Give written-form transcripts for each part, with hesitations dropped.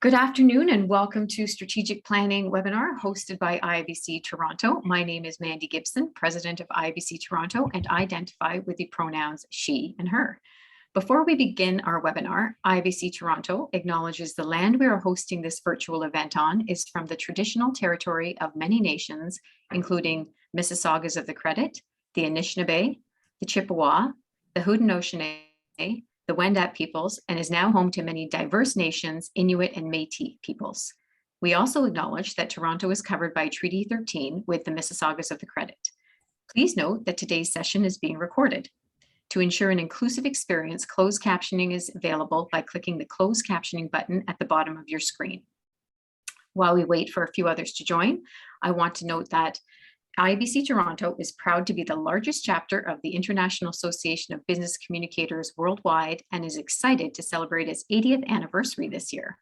Good afternoon and welcome to Strategic Planning webinar hosted by IBC Toronto. My name is Mandy Gibson, President of IBC Toronto, and identify with the pronouns she and her. Before we begin our webinar, IBC Toronto acknowledges the land we are hosting this virtual event on is from the traditional territory of many nations, including Mississaugas of the Credit, the Anishinaabe, the Chippewa, the Haudenosaunee, the Wendat peoples, and is now home to many diverse nations, Inuit and Métis peoples. We also acknowledge that Toronto is covered by Treaty 13 with the Mississaugas of the Credit. Please note that today's session is being recorded. To ensure an inclusive experience, closed captioning is available by clicking the closed captioning button at the bottom of your screen. While we wait for a few others to join, I want to note that IBC Toronto is proud to be the largest chapter of the International Association of Business Communicators worldwide and is excited to celebrate its 80th anniversary this year.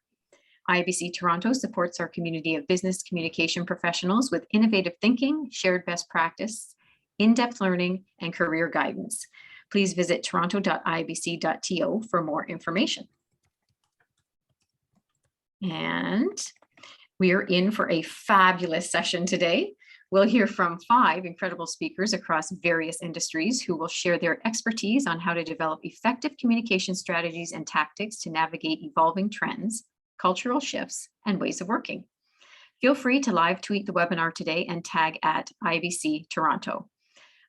IBC Toronto supports our community of business communication professionals with innovative thinking, shared best practice, in-depth learning, and career guidance. Please visit toronto.ibc.to for more information. And we are in for a fabulous session today. We'll hear from 5 incredible speakers across various industries who will share their expertise on how to develop effective communication strategies and tactics to navigate evolving trends, cultural shifts, and ways of working. Feel free to live tweet the webinar today and tag at IBC Toronto.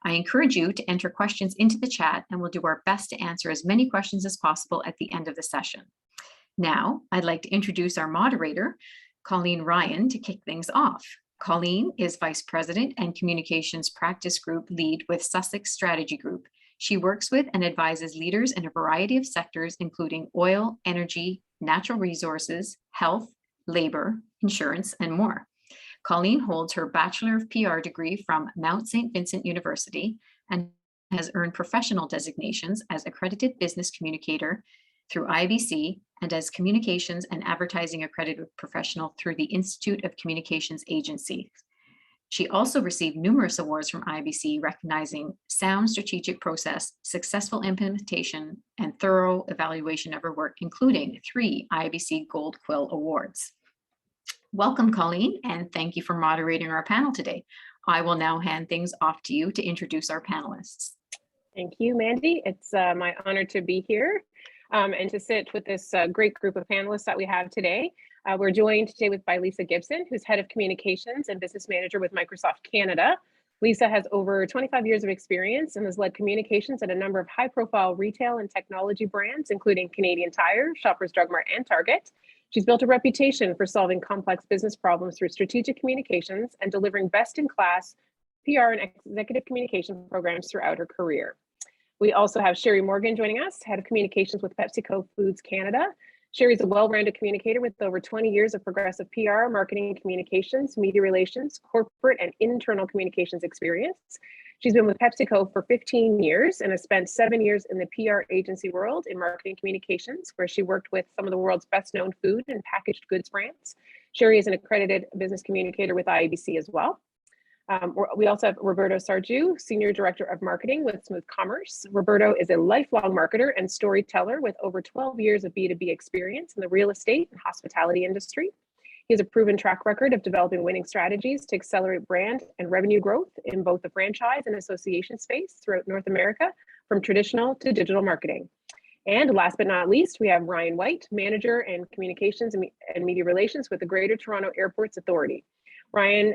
I encourage you to enter questions into the chat and we'll do our best to answer as many questions as possible at the end of the session. Now, I'd like to introduce our moderator, Colleen Ryan, to kick things off. Colleen is Vice President and Communications Practice Group Lead with Sussex Strategy Group. She works with and advises leaders in a variety of sectors, including oil, energy, natural resources, health, labor, insurance, and more. Colleen holds her Bachelor of PR degree from Mount St. Vincent University and has earned professional designations as Accredited Business Communicator through IBC and as Communications and Advertising Accredited Professional through the Institute of Communications Agency. She also received numerous awards from IBC recognizing sound strategic process, successful implementation, and thorough evaluation of her work, including 3 IBC Gold Quill Awards. Welcome, Colleen, and thank you for moderating our panel today. I will now hand things off to you to introduce our panelists. Thank you, Mandy. It's my honor to be here. And to sit with this great group of panelists that we have today. We're joined today by Lisa Gibson, who's Head of Communications and Business Manager with Microsoft Canada. Lisa has over 25 years of experience and has led communications at a number of high-profile retail and technology brands, including Canadian Tire, Shoppers Drug Mart, and Target. She's built a reputation for solving complex business problems through strategic communications and delivering best-in-class PR and executive communication programs throughout her career. We also have Sherry Morgan joining us, Head of Communications with PepsiCo Foods Canada. Sherry is a well-rounded communicator with over 20 years of progressive PR, marketing, communications, media relations, corporate and internal communications experience. She's been with PepsiCo for 15 years and has spent 7 years in the PR agency world in marketing communications, where she worked with some of the world's best-known food and packaged goods brands. Sherry is an accredited business communicator with IBC as well. We also have Roberto Sarju, Senior Director of Marketing with Smooth Commerce. Roberto is a lifelong marketer and storyteller with over 12 years of B2B experience in the real estate and hospitality industry. He has a proven track record of developing winning strategies to accelerate brand and revenue growth in both the franchise and association space throughout North America, from traditional to digital marketing. And last but not least, we have Ryan White, Manager in Communications and Media Relations with the Greater Toronto Airports Authority. Ryan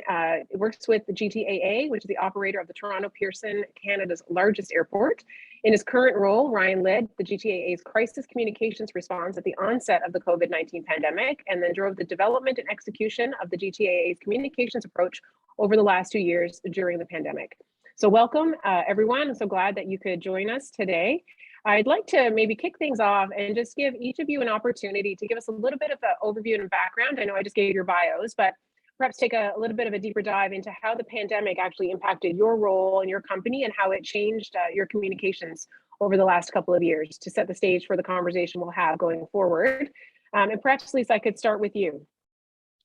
works with the GTAA, which is the operator of the Toronto Pearson, Canada's largest airport. In his current role, Ryan led the GTAA's crisis communications response at the onset of the COVID-19 pandemic, and then drove the development and execution of the GTAA's communications approach over the last 2 years during the pandemic. So welcome, everyone. I'm so glad that you could join us today. I'd like to maybe kick things off and just give each of you an opportunity to give us a little bit of an overview and background. I know I just gave your bios, but perhaps take a little bit of a deeper dive into how the pandemic actually impacted your role in your company and how it changed your communications over the last couple of years to set the stage for the conversation we'll have going forward. And perhaps, Lisa, I could start with you.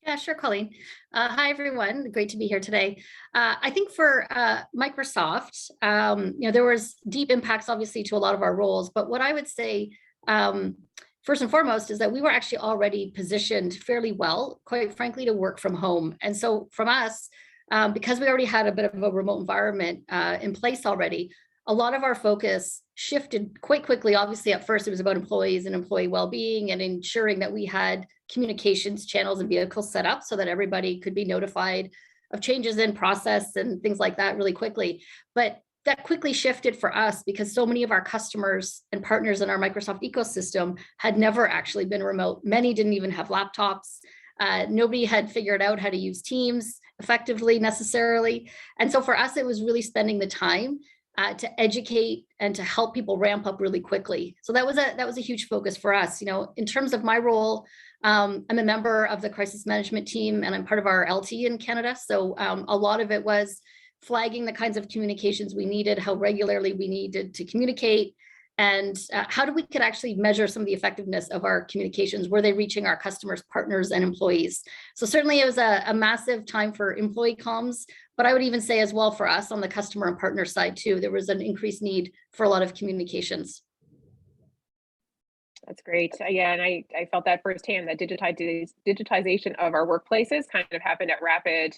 Yeah, sure, Colleen. Hi, everyone. Great to be here today. I think for Microsoft, there was deep impacts, obviously, to a lot of our roles. But what I would say first and foremost is that we were actually already positioned fairly well, quite frankly, to work from home. And so from us, because we already had a bit of a remote environment in place already, a lot of our focus shifted quite quickly. Obviously, at first, it was about employees and employee well-being and ensuring that we had communications channels and vehicles set up so that everybody could be notified of changes in process and things like that really quickly. But that quickly shifted for us because so many of our customers and partners in our Microsoft ecosystem had never actually been remote. Many didn't even have laptops. Nobody had figured out how to use Teams effectively necessarily. And so for us, it was really spending the time to educate and to help people ramp up really quickly. So that was a huge focus for us. You know, in terms of my role, I'm a member of the crisis management team and I'm part of our LT in Canada. So a lot of it was flagging the kinds of communications we needed, how regularly we needed to communicate, and how we could actually measure some of the effectiveness of our communications. Were they reaching our customers, partners, and employees? So certainly it was a massive time for employee comms, but I would even say as well for us on the customer and partner side too, there was an increased need for a lot of communications. That's great. Yeah, and I felt that firsthand, that digitization of our workplaces kind of happened at rapid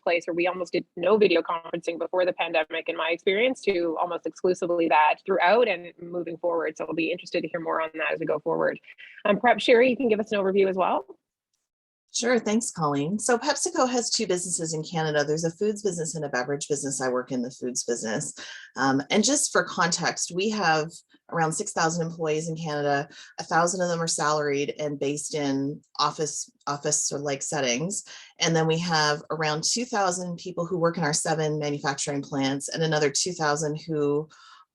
pace, where we almost did no video conferencing before the pandemic, in my experience, to almost exclusively that throughout and moving forward. So I'll be interested to hear more on that as we go forward. Perhaps Sherry, you can give us an overview as well. Sure. Thanks, Colleen. So PepsiCo has two businesses in Canada. There's a foods business and a beverage business. I work in the foods business. And just for context, we have around 6,000 employees in Canada. 1,000 of them are salaried and based in office or like settings. And then we have around 2,000 people who work in our 7 manufacturing plants and another 2,000 who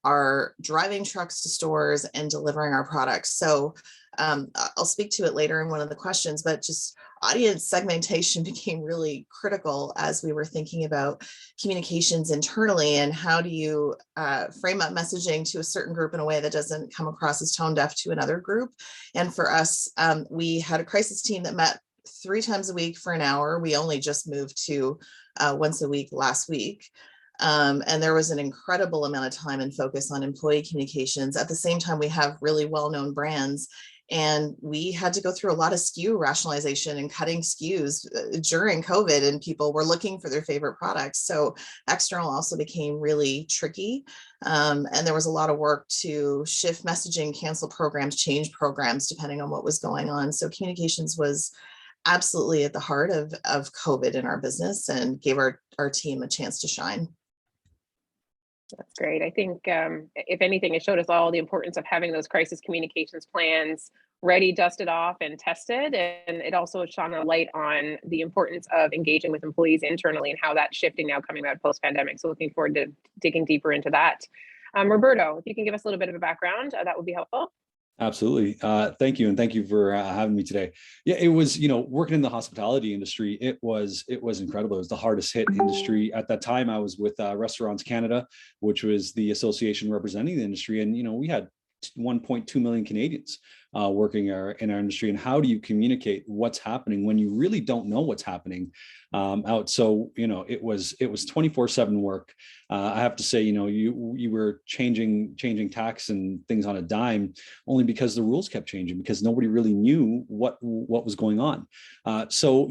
are driving trucks to stores and delivering our products. So I'll speak to it later in one of the questions, but just audience segmentation became really critical as we were thinking about communications internally and how do you frame up messaging to a certain group in a way that doesn't come across as tone deaf to another group. And for us, we had a crisis team that met 3 times a week for an hour. We only just moved to once a week last week. And there was an incredible amount of time and focus on employee communications. At the same time, we have really well-known brands, and we had to go through a lot of SKU rationalization and cutting SKUs during COVID, and people were looking for their favorite products. So external also became really tricky. And there was a lot of work to shift messaging, cancel programs, change programs, depending on what was going on. So communications was absolutely at the heart of COVID in our business and gave our team a chance to shine. That's great. I think if anything, it showed us all the importance of having those crisis communications plans ready, dusted off, and tested. And it also shone a light on the importance of engaging with employees internally and how that's shifting now coming out post-pandemic. So looking forward to digging deeper into that. Roberto, if you can give us a little bit of a background, that would be helpful. Absolutely. Thank you. And thank you for having me today. Yeah, it was, working in the hospitality industry, it was incredible. It was the hardest hit industry. At that time, I was with Restaurants Canada, which was the association representing the industry. And, we had 1.2 million Canadians working in our industry. And how do you communicate what's happening when you really don't know what's happening out? So, it was 24/7 work. I have to say, you were changing tax and things on a dime only because the rules kept changing, because nobody really knew what was going on. So,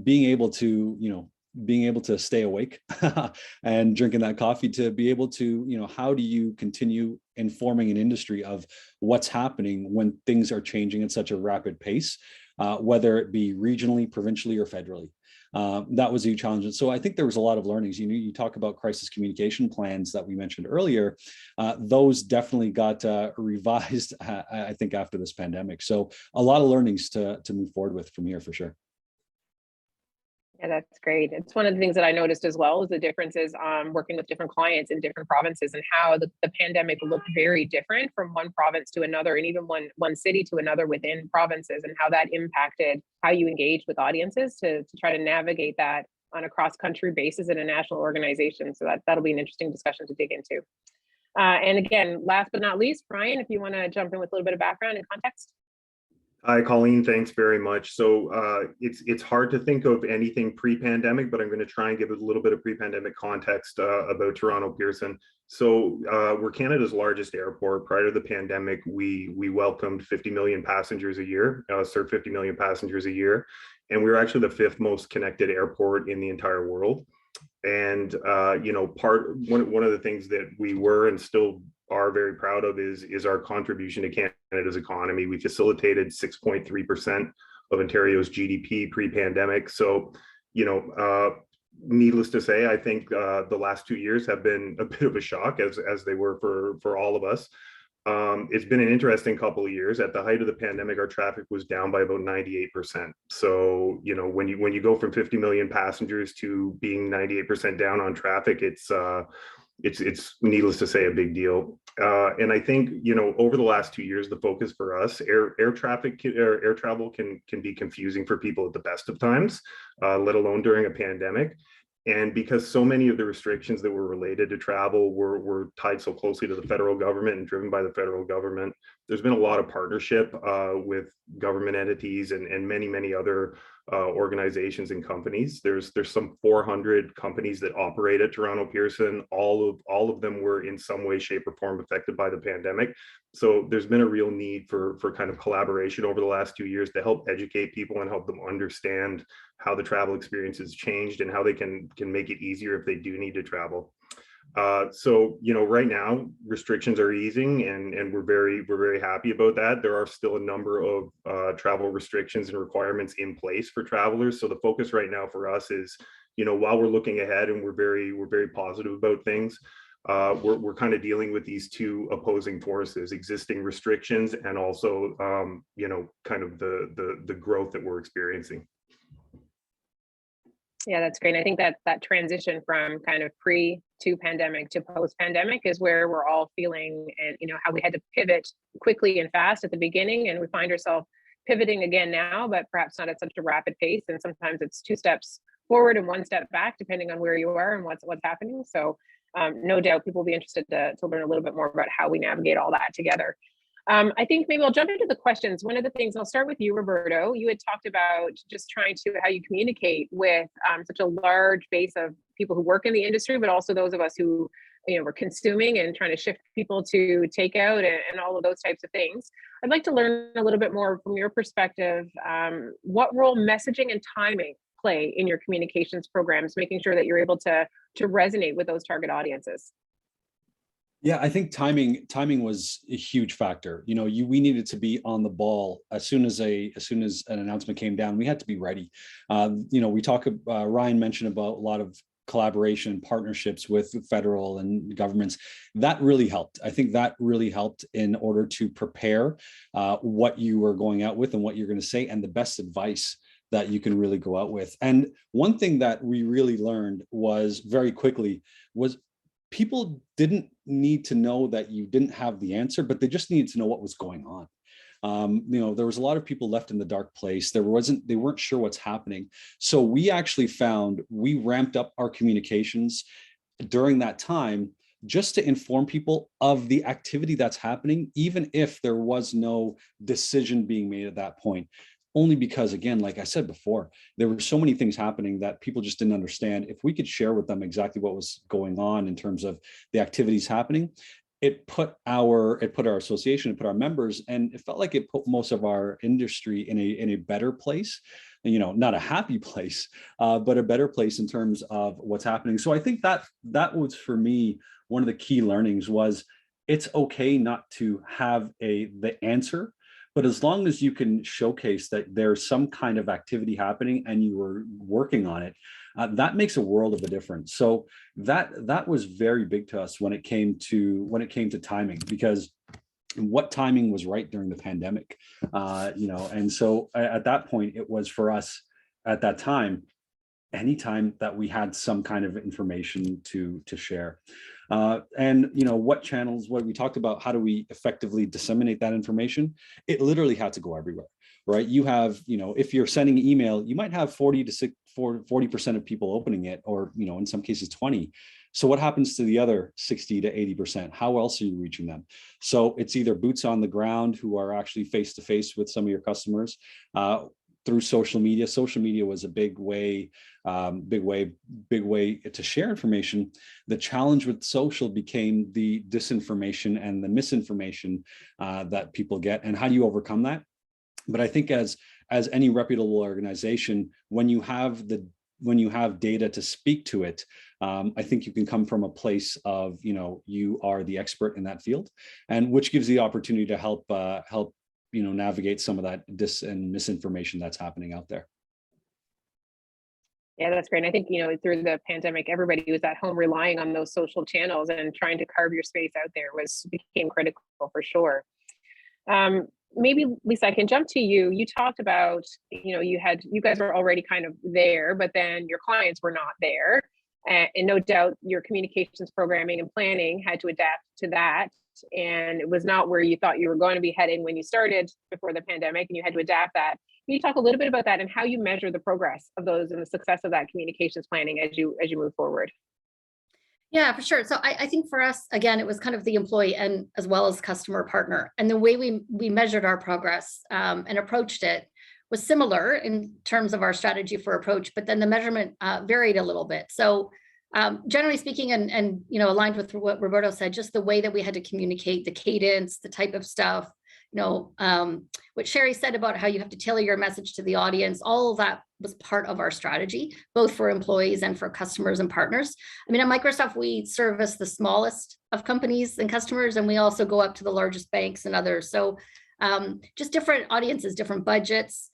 being able to stay awake and drinking that coffee, to be able to, how do you continue informing an industry of what's happening when things are changing at such a rapid pace, whether it be regionally, provincially, or federally. That was a huge challenge. And so I think there was a lot of learnings. You talk about crisis communication plans that we mentioned earlier. Those definitely got revised, I think, after this pandemic. So a lot of learnings to move forward with from here for sure. Yeah, that's great. It's one of the things that I noticed as well, is the differences working with different clients in different provinces, and how the pandemic looked very different from one province to another, and even one city to another within provinces, and how that impacted how you engage with audiences to try to navigate that on a cross-country basis in a national organization. So that'll be an interesting discussion to dig into. And again, last but not least, Brian, if you want to jump in with a little bit of background and context. Hi, Colleen. Thanks very much. So it's hard to think of anything pre-pandemic, but I'm going to try and give a little bit of pre-pandemic context about Toronto Pearson. So we're Canada's largest airport. Prior to the pandemic, we welcomed 50 million passengers a year, served 50 million passengers a year. And we were actually the fifth most connected airport in the entire world. And you know, one of the things that we were and still are very proud of is our contribution to Canada's economy. We facilitated 6.3% of Ontario's GDP pre-pandemic. So, you know, needless to say, I think the last 2 years have been a bit of a shock, as they were for all of us. It's been an interesting couple of years. At the height of the pandemic, our traffic was down by about 98%. So, you know, when you go from 50 million passengers to being 98% down on traffic, it's needless to say a big deal. And I think, you know, over the last 2 years, the focus for us, air travel can be confusing for people at the best of times, let alone during a pandemic. And because so many of the restrictions that were related to travel were tied so closely to the federal government and driven by the federal government, there's been a lot of partnership with government entities and many other organizations and companies. There's some 400 companies that operate at Toronto Pearson. All of them were in some way, shape, or form affected by the pandemic. So there's been a real need for kind of collaboration over the last 2 years to help educate people and help them understand how the travel experience has changed and how they can make it easier if they do need to travel. So, you know, right now restrictions are easing and we're very happy about that. There are still a number of travel restrictions and requirements in place for travelers. So the focus right now for us is, you know, while we're looking ahead and we're very positive about things, we're kind of dealing with these two opposing forces, existing restrictions and also, you know, kind of the growth that we're experiencing. Yeah, that's great. I think that transition from kind of pre to pandemic to post pandemic is where we're all feeling, and you know how we had to pivot quickly and fast at the beginning, and we find ourselves pivoting again now, but perhaps not at such a rapid pace. And sometimes it's 2 steps forward and 1 step back, depending on where you are and what's happening. So no doubt people will be interested to learn a little bit more about how we navigate all that together. I think maybe I'll jump into the questions. One of the things, I'll start with you, Roberto. You had talked about just trying to how you communicate with such a large base of people who work in the industry, but also those of us who, you know, were consuming and trying to shift people to takeout and all of those types of things. I'd like to learn a little bit more from your perspective. What role messaging and timing play in your communications programs, making sure that you're able to resonate with those target audiences? Yeah, I think timing was a huge factor. You know, we needed to be on the ball as soon as an announcement came down. We had to be ready. You know, Ryan mentioned about a lot of collaboration and partnerships with federal and governments. That really helped. I think that really helped in order to prepare what you were going out with and what you're going to say and the best advice that you can really go out with. And one thing that we really learned was very quickly was people didn't need to know that you didn't have the answer, but they just needed to know what was going on. You know, there was a lot of people left in the dark place. They weren't sure what's happening. So we actually we ramped up our communications during that time just to inform people of the activity that's happening, even if there was no decision being made at that point. Only because, again, like I said before, there were so many things happening that people just didn't understand. If we could share with them exactly what was going on in terms of the activities happening, it put our association, it put our members, and it felt like it put most of our industry in a better place. You know, not a happy place, but a better place in terms of what's happening. So I think that was, for me, one of the key learnings was it's okay not to have the answer. But as long as you can showcase that there's some kind of activity happening and you were working on it, that makes a world of a difference. So that was very big to us when it came to timing, because what timing was right during the pandemic, you know. And so at that point, it was for us at that time, anytime that we had some kind of information to share. And you know, what we talked about, how do we effectively disseminate that information? It literally had to go everywhere, right? You have, you know, if you're sending an email, you might have 40% of people opening it, or, you know, in some cases 20. So what happens to the other 60 to 80%? How else are you reaching them? So it's either boots on the ground who are actually face to face with some of your customers. through social media. Social media was a big way to share information. The challenge with social became the disinformation and the misinformation that people get, and how do you overcome that? But I think as any reputable organization, when you have data to speak to it, I think you can come from a place of, you are the expert in that field, and which gives the opportunity to help navigate some of that dis and misinformation that's happening out there. Yeah, that's great. And I think, through the pandemic, everybody was at home relying on those social channels, and trying to carve your space out there became critical for sure. Maybe Lisa, I can jump to you. You talked about, you guys were already kind of there, but then your clients were not there. And no doubt your communications programming and planning had to adapt to that. And it was not where you thought you were going to be heading when you started before the pandemic, and you had to adapt that. Can you talk a little bit about that and how you measure the progress of those and the success of that communications planning as you move forward? Yeah, for sure. So I think for us, again, it was kind of the employee and as well as customer partner. And the way we measured our progress and approached it was similar in terms of our strategy for approach, but then the measurement varied a little bit. So generally speaking, and aligned with what Roberto said, just the way that we had to communicate, the cadence, the type of stuff, what Sherry said about how you have to tailor your message to the audience, all of that was part of our strategy, both for employees and for customers and partners. I mean, at Microsoft, we service the smallest of companies and customers, and we also go up to the largest banks and others. So just different audiences, different budgets,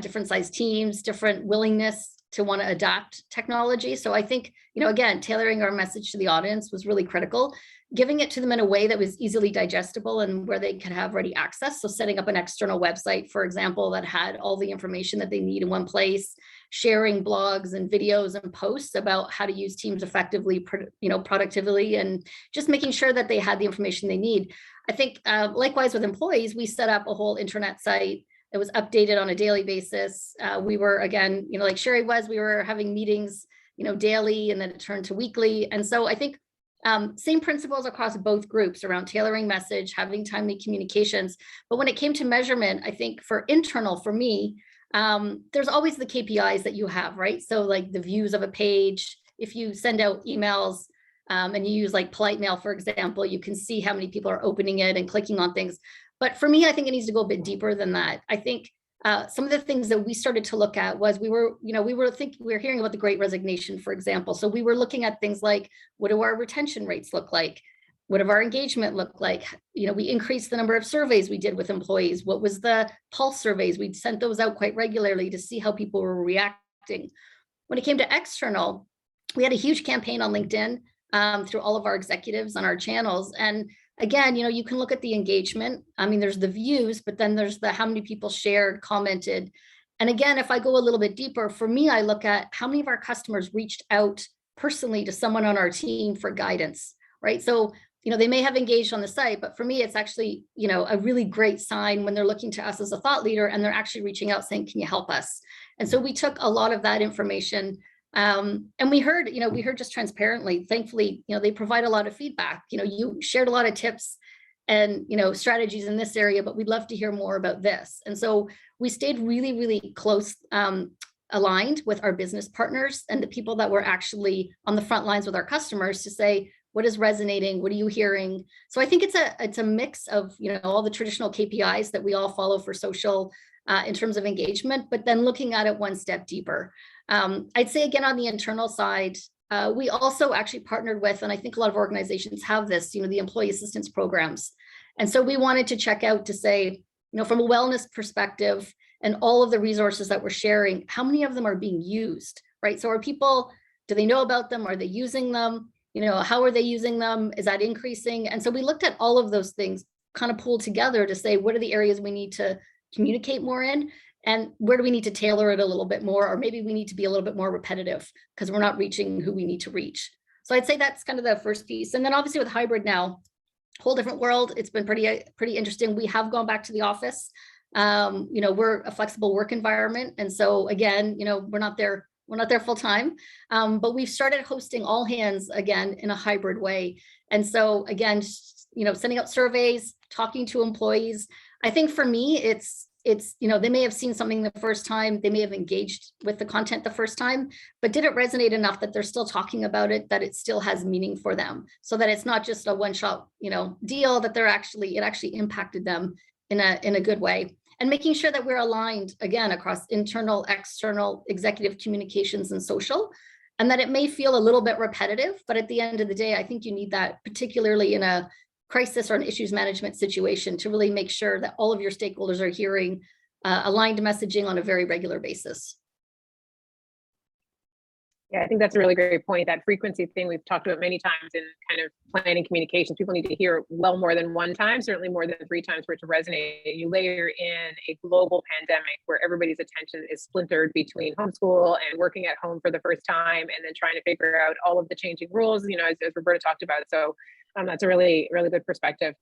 different size teams, different willingness to want to adapt technology. So I think, again, tailoring our message to the audience was really critical, giving it to them in a way that was easily digestible and where they could have ready access. So setting up an external website, for example, that had all the information that they need in one place, sharing blogs and videos and posts about how to use Teams effectively, productively, and just making sure that they had the information they need. I think likewise with employees, we set up a whole intranet site. It was updated on a daily basis. We were, again, like Sherry was, we were having meetings, daily, and then it turned to weekly. And so I think same principles across both groups around tailoring message, having timely communications. But when it came to measurement, I think for internal, for me, there's always the KPIs that you have, right? So like the views of a page, if you send out emails and you use like Polite Mail, for example, you can see how many people are opening it and clicking on things. But for me, I think it needs to go a bit deeper than that. I think some of the things that we started to look at was we were hearing about the Great Resignation, for example. So we were looking at things like, what do our retention rates look like? What does our engagement look like? We increased the number of surveys we did with employees. What was the pulse surveys? We sent those out quite regularly to see how people were reacting. When it came to external, we had a huge campaign on LinkedIn through all of our executives on our channels. And again, you can look at the engagement. I mean, there's the views, but then there's the how many people shared, commented. And again, if I go a little bit deeper, for me, I look at how many of our customers reached out personally to someone on our team for guidance, right? So, they may have engaged on the site, but for me, it's actually, a really great sign when they're looking to us as a thought leader and they're actually reaching out saying, can you help us? And so we took a lot of that information and we heard just transparently, thankfully, they provide a lot of feedback. You shared a lot of tips and, strategies in this area, but we'd love to hear more about this. And so we stayed really, really close, aligned with our business partners and the people that were actually on the front lines with our customers to say, what is resonating? What are you hearing? So I think it's a mix of, all the traditional KPIs that we all follow for social in terms of engagement, but then looking at it one step deeper. I'd say again, on the internal side, we also actually partnered with, and I think a lot of organizations have this, the employee assistance programs. And so we wanted to check out to say, from a wellness perspective and all of the resources that we're sharing, how many of them are being used, right? So do they know about them? Are they using them? How are they using them? Is that increasing? And so we looked at all of those things kind of pulled together to say, what are the areas we need to communicate more in? And where do we need to tailor it a little bit more? Or maybe we need to be a little bit more repetitive because we're not reaching who we need to reach. So I'd say that's kind of the first piece. And then obviously with hybrid now, whole different world. It's been pretty interesting. We have gone back to the office. We're a flexible work environment. And so again, we're not there full time, but we've started hosting all hands again in a hybrid way. And so again, sending out surveys, talking to employees. I think for me, it's it's, you know, they may have seen something the first time, they may have engaged with the content the first time, but did it resonate enough that they're still talking about it, that it still has meaning for them, so that it's not just a one-shot, you know, deal, that it actually impacted them in a good way. And making sure that we're aligned again across internal, external, executive communications and social, and that it may feel a little bit repetitive, but at the end of the day, I think you need that, particularly in a crisis or an issues management situation, to really make sure that all of your stakeholders are hearing aligned messaging on a very regular basis. Yeah, I think that's a really great point. That frequency thing we've talked about many times in kind of planning communications. People need to hear it well more than one time, certainly more than 3 times for it to resonate. You layer in a global pandemic where everybody's attention is splintered between homeschool and working at home for the first time, and then trying to figure out all of the changing rules, you know, as Roberta talked about. So that's a really, really good perspective.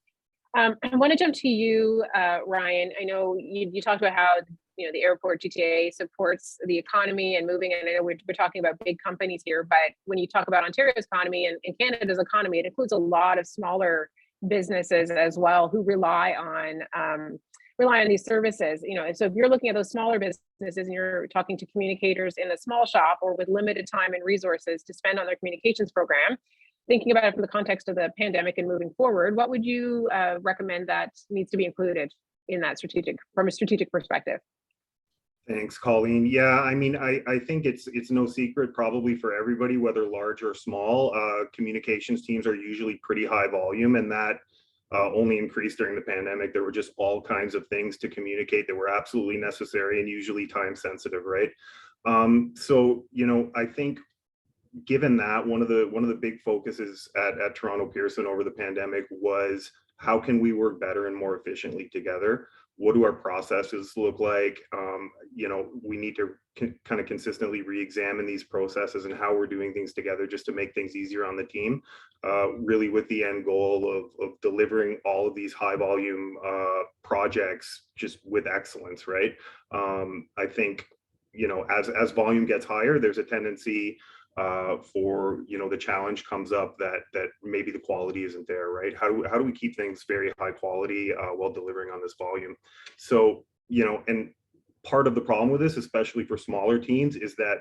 I want to jump to you, Ryan. I know you talked about how, you know, the airport GTA supports the economy and moving, and I know we're talking about big companies here, but when you talk about Ontario's economy and Canada's economy, it includes a lot of smaller businesses as well who rely on these services. You know, so if you're looking at those smaller businesses and you're talking to communicators in a small shop or with limited time and resources to spend on their communications program, thinking about it from the context of the pandemic and moving forward, what would you recommend that needs to be included in that from a strategic perspective? Thanks, Colleen. Yeah, I mean, I think it's no secret probably for everybody, whether large or small, communications teams are usually pretty high volume, and that only increased during the pandemic. There were just all kinds of things to communicate that were absolutely necessary and usually time sensitive, right? So, you know, I think given that, one of the big focuses at Toronto Pearson over the pandemic was, how can we work better and more efficiently together? What do our processes look like? You know, we need to kind of consistently re-examine these processes and how we're doing things together just to make things easier on the team, really with the end goal of delivering all of these high volume projects just with excellence, right? I think, you know, as volume gets higher, there's a tendency for, you know, the challenge comes up that maybe the quality isn't there, right? How do we keep things very high quality while delivering on this volume? So, you know, and part of the problem with this, especially for smaller teams, is that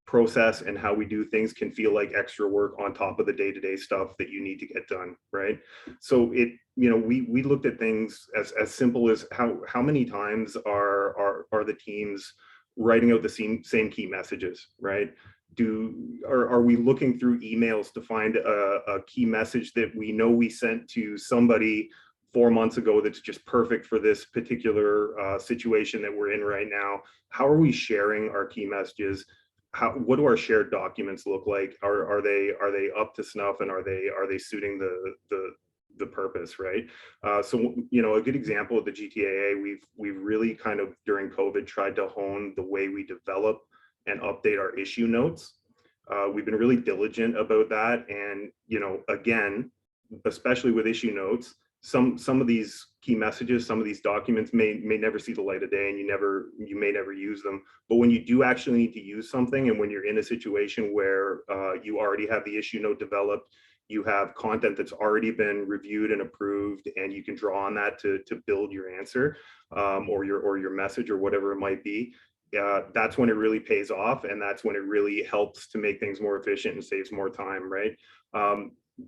process and how we do things can feel like extra work on top of the day-to-day stuff that you need to get done, right? So it, you know, we looked at things as simple as how many times are the teams writing out the same key messages, right? Are we looking through emails to find a key message that we know we sent to somebody 4 months ago that's just perfect for this particular situation that we're in right now? How are we sharing our key messages? What do our shared documents look like? Are they up to snuff, and are they suiting the purpose, right? So, you know, a good example of the GTAA, we've really kind of during COVID tried to hone the way we develop and update our issue notes. We've been really diligent about that. And, you know, again, especially with issue notes, some of these key messages, some of these documents may never see the light of day, and you may never use them. But when you do actually need to use something, and when you're in a situation where you already have the issue note developed, you have content that's already been reviewed and approved, and you can draw on that to build your answer or your message or whatever it might be. That's when it really pays off, and that's when it really helps to make things more efficient and saves more time, right?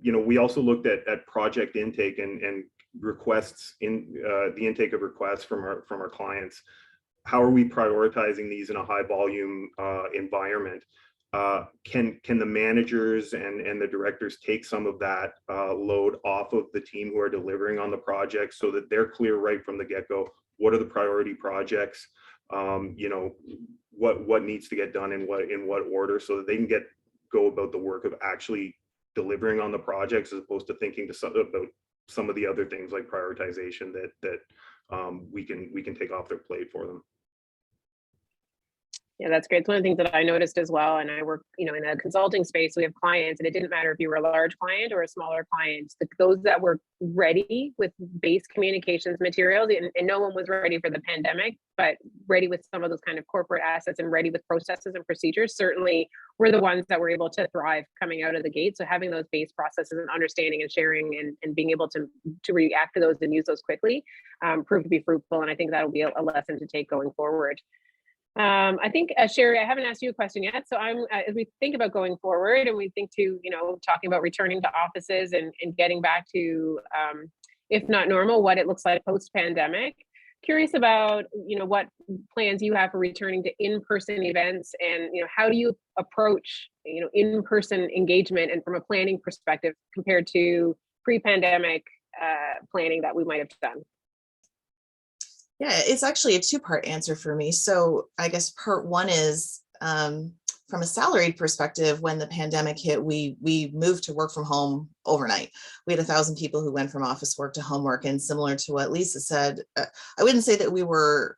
You know, we also looked at project intake and requests in the intake of requests from our clients. How are we prioritizing these in a high volume environment? Can the managers and the directors take some of that load off of the team who are delivering on the project, so that they're clear right from the get-go? What are the priority projects? You know, what needs to get done in what order, so that they can go about the work of actually delivering on the projects, as opposed to thinking about some of the other things like prioritization that we can take off their plate for them. Yeah, that's great. It's one of the things that I noticed as well. And I work, you know, in a consulting space, we have clients, and it didn't matter if you were a large client or a smaller client, those that were ready with base communications materials, and no one was ready for the pandemic, but ready with some of those kind of corporate assets and ready with processes and procedures, certainly we're the ones that were able to thrive coming out of the gate. So having those base processes and understanding and sharing and being able to react to those and use those quickly proved to be fruitful. And I think that'll be a lesson to take going forward. I think, Sherry, I haven't asked you a question yet. So as we think about going forward and we think to, talking about returning to offices and getting back to, if not normal, what it looks like post-pandemic, curious about, what plans you have for returning to in-person events and, how do you approach, in-person engagement and from a planning perspective compared to pre-pandemic planning that we might have done? Yeah, it's actually a two-part answer for me. So I guess part one is from a salaried perspective, when the pandemic hit, we moved to work from home overnight. We had 1,000 people who went from office work to home work. And similar to what Lisa said, I wouldn't say that we were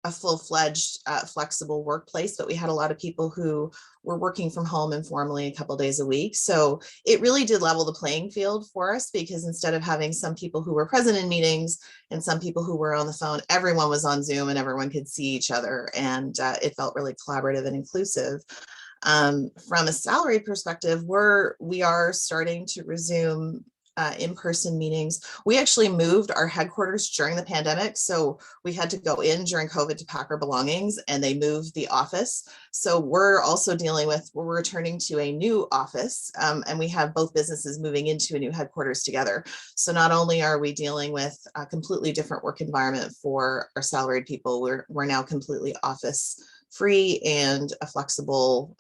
a full-fledged flexible workplace, but we had a lot of people who were working from home informally a couple days a week. So it really did level the playing field for us, because instead of having some people who were present in meetings and some people who were on the phone, everyone was on Zoom and everyone could see each other. And it felt really collaborative and inclusive. From a salary perspective, we are starting to resume in-person meetings. We actually moved our headquarters during the pandemic. So we had to go in during COVID to pack our belongings, and they moved the office. So we're also we're returning to a new office, and we have both businesses moving into a new headquarters together. So not only are we dealing with a completely different work environment for our salaried people, we're now completely office free and a flexible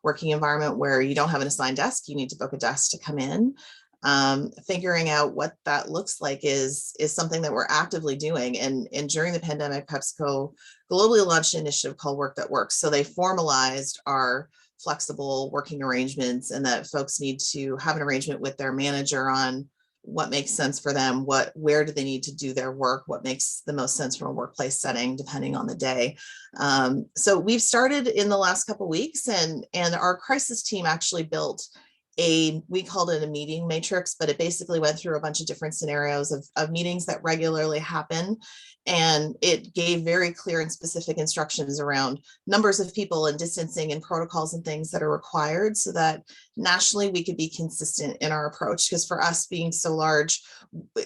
working environment where you don't have an assigned desk, you need to book a desk to come in. Figuring out what that looks like is something that we're actively doing. And during the pandemic, PepsiCo globally launched an initiative called Work That Works. So they formalized our flexible working arrangements, and that folks need to have an arrangement with their manager on what makes sense for them, where do they need to do their work, what makes the most sense from a workplace setting, depending on the day. So we've started in the last couple of weeks, and our crisis team actually built we called it a meeting matrix, but it basically went through a bunch of different scenarios of meetings that regularly happen. And it gave very clear and specific instructions around numbers of people and distancing and protocols and things that are required, so that nationally we could be consistent in our approach. Because for us being so large,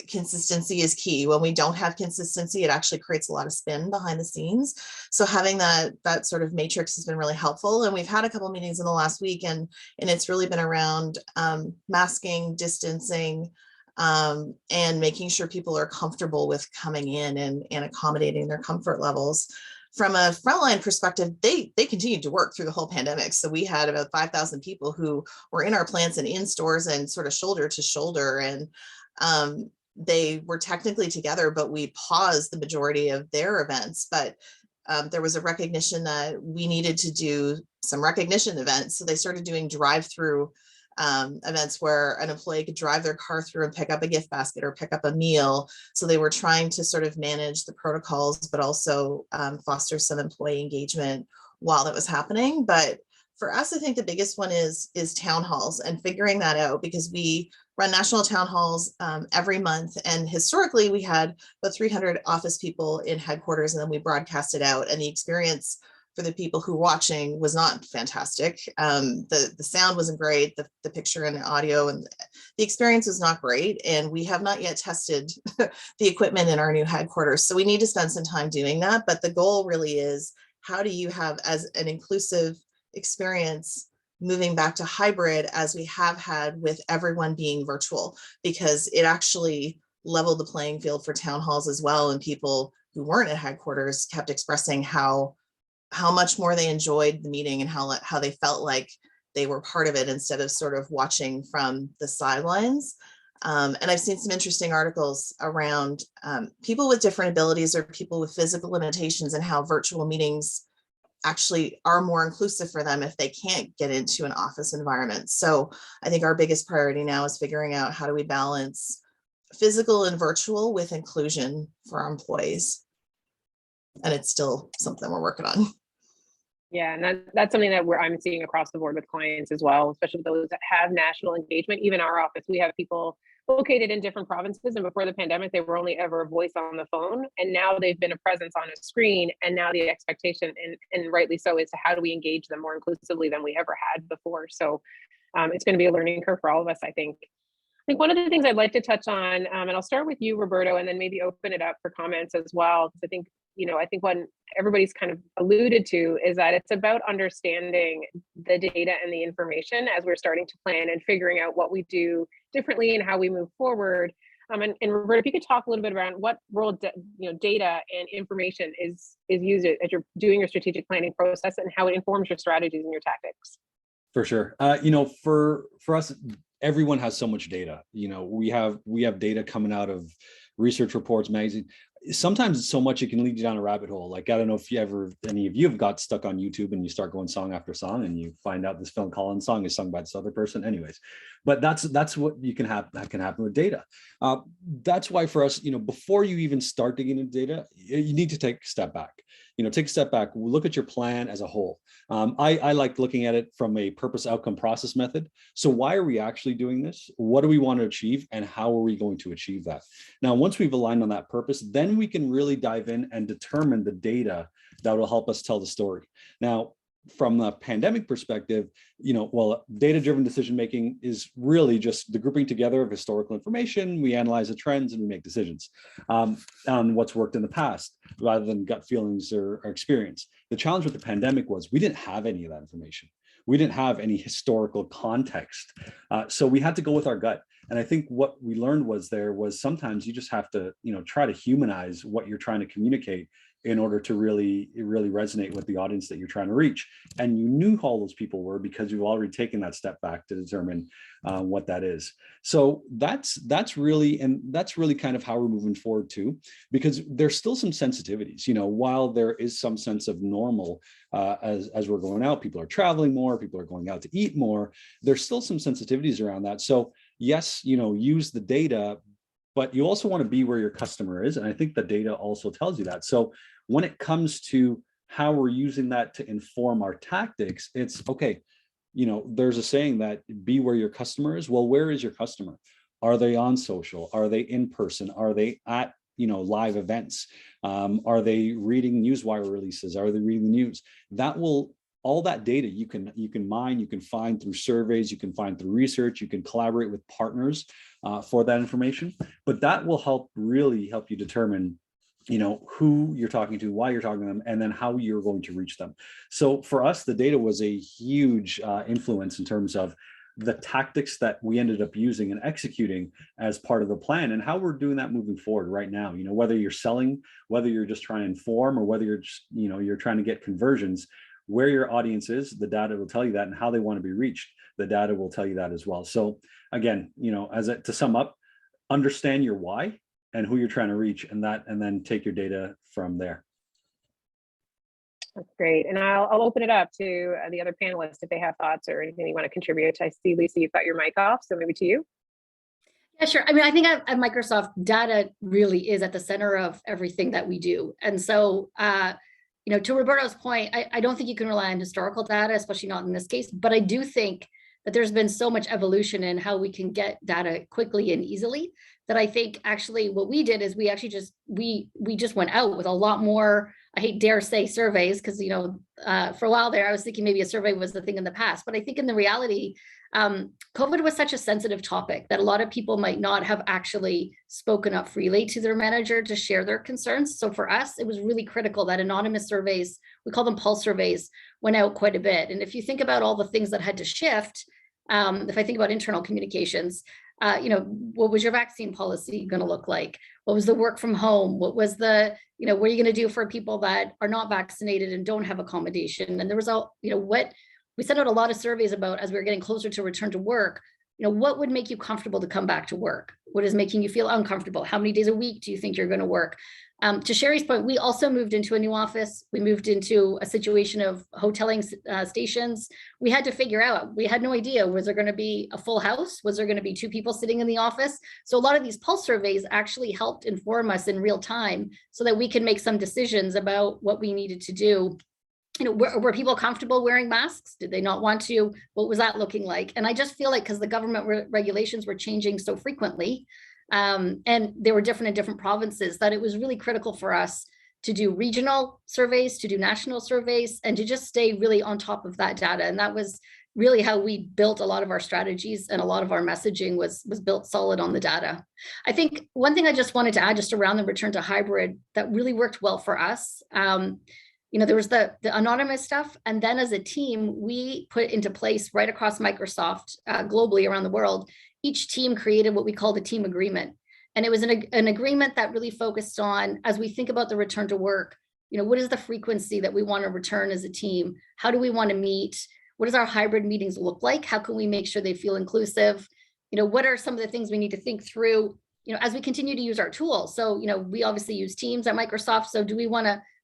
consistency is key. When we don't have consistency, it actually creates a lot of spin behind the scenes. So having that sort of matrix has been really helpful. And we've had a couple of meetings in the last week, and it's really been around masking, distancing, and making sure people are comfortable with coming in and accommodating their comfort levels. From a frontline perspective, they continued to work through the whole pandemic. So we had about 5,000 people who were in our plants and in stores and sort of shoulder to shoulder. And they were technically together, but we paused the majority of their events. But there was a recognition that we needed to do some recognition events. So they started doing drive-through events where an employee could drive their car through and pick up a gift basket or pick up a meal. So they were trying to sort of manage the protocols, but also foster some employee engagement while that was happening. But for us, I think the biggest one is town halls and figuring that out, because we run national town halls every month. And historically, we had about 300 office people in headquarters, and then we broadcast it out. And the experience for the people who were watching was not fantastic. The sound wasn't great, the picture and the audio, and the experience was not great. And we have not yet tested the equipment in our new headquarters. So we need to spend some time doing that. But the goal really is, how do you have as an inclusive experience moving back to hybrid as we have had with everyone being virtual, because it actually leveled the playing field for town halls as well. And people who weren't at headquarters kept expressing how much more they enjoyed the meeting and how they felt like they were part of it instead of sort of watching from the sidelines. And I've seen some interesting articles around people with different abilities or people with physical limitations, and how virtual meetings actually are more inclusive for them if they can't get into an office environment. So I think our biggest priority now is figuring out, how do we balance physical and virtual with inclusion for our employees? And it's still something we're working on. Yeah, and that's something that I'm seeing across the board with clients as well, especially those that have national engagement. Even our office, we have people located in different provinces, and before the pandemic they were only ever a voice on the phone, and now they've been a presence on a screen, and now the expectation, and rightly so, is to how do we engage them more inclusively than we ever had before. So it's going to be a learning curve for all of us, I think. One of the things I'd like to touch on, and I'll start with you, Roberto, and then maybe open it up for comments as well, because I think what everybody's kind of alluded to is that it's about understanding the data and the information as we're starting to plan and figuring out what we do differently and how we move forward. And Roberto, if you could talk a little bit around what role data and information is used as you're doing your strategic planning process and how it informs your strategies and your tactics. For sure. For us, everyone has so much data. We have data coming out of research reports, magazine. Sometimes it's so much it can lead you down a rabbit hole. Like, I don't know if any of you have got stuck on YouTube and you start going song after song and you find out this Phil Collins song is sung by this other person. Anyways, but that's what that can happen with data. That's why for us, before you even start digging into data, you need to take a step back. Take a step back, look at your plan as a whole. I like looking at it from a purpose, outcome, process method. So why are we actually doing this? What do we want to achieve? And how are we going to achieve that? Now, once we've aligned on that purpose, then we can really dive in and determine the data that will help us tell the story. Now, from the pandemic perspective, data-driven decision-making is really just the grouping together of historical information. We analyze the trends and we make decisions on what's worked in the past rather than gut feelings or experience. The challenge with the pandemic was we didn't have any of that information. We didn't have any historical context. So we had to go with our gut. And I think what we learned was sometimes you just have to, try to humanize what you're trying to communicate in order to really resonate with the audience that you're trying to reach. And you knew who all those people were because you've already taken that step back to determine what that is. So that's really kind of how we're moving forward too, because there's still some sensitivities. While there is some sense of normal as we're going out, people are traveling more, people are going out to eat more. There's still some sensitivities around that. So yes, use the data, but you also want to be where your customer is. And I think the data also tells you that. So when it comes to how we're using that to inform our tactics, it's okay. There's a saying that be where your customer is. Well, where is your customer? Are they on social? Are they in person? Are they at, live events? Are they reading newswire releases? Are they reading the news? All that data you can mine, you can find through surveys, you can find through research, you can collaborate with partners for that information, but that will really help you determine, who you're talking to, why you're talking to them, and then how you're going to reach them. So for us, the data was a huge influence in terms of the tactics that we ended up using and executing as part of the plan and how we're doing that moving forward right now. Whether you're selling, whether you're just trying to inform, or whether you're just, you're trying to get conversions, where your audience is, the data will tell you that, and how they want to be reached, the data will tell you that as well. So again, to sum up, understand your why and who you're trying to reach, and then take your data from there. That's great. And I'll open it up to the other panelists if they have thoughts or anything you want to contribute. I see, Lisa, you've got your mic off, so maybe to you. Yeah, sure. I think at Microsoft, data really is at the center of everything that we do. And so, to Roberto's point, I don't think you can rely on historical data, especially not in this case, but I do think that there's been so much evolution in how we can get data quickly and easily that I think actually what we did is we actually just went out with a lot more, I dare say surveys, because, for a while there, I was thinking maybe a survey was the thing in the past, but I think in the reality, COVID was such a sensitive topic that a lot of people might not have actually spoken up freely to their manager to share their concerns. So for us, it was really critical that anonymous surveys, we call them pulse surveys, went out quite a bit. And if you think about all the things that had to shift, if I think about internal communications, what was your vaccine policy going to look like? What was the work from home? What was the, what are you going to do for people that are not vaccinated and don't have accommodation? And there was we sent out a lot of surveys about, as we were getting closer to return to work, what would make you comfortable to come back to work? What is making you feel uncomfortable? How many days a week do you think you're going to work? To Sherry's point, we also moved into a new office. We moved into a situation of hoteling stations. We had to figure out, we had no idea, was there going to be a full house? Was there going to be 2 people sitting in the office? So a lot of these pulse surveys actually helped inform us in real time so that we can make some decisions about what we needed to do were people comfortable wearing masks? Did they not want to? What was that looking like? And I just feel like because the government regulations were changing so frequently, and they were different in different provinces, that it was really critical for us to do regional surveys, to do national surveys, and to just stay really on top of that data. And that was really how we built a lot of our strategies, and a lot of our messaging was built solid on the data. I think one thing I just wanted to add just around the return to hybrid that really worked well for us, there was the anonymous stuff. And then as a team, we put into place right across Microsoft globally around the world, each team created what we call the team agreement. And it was an agreement that really focused on, as we think about the return to work, what is the frequency that we want to return as a team? How do we want to meet? What does our hybrid meetings look like? How can we make sure they feel inclusive? What are some of the things we need to think through, as we continue to use our tools? So, we obviously use Teams at Microsoft. So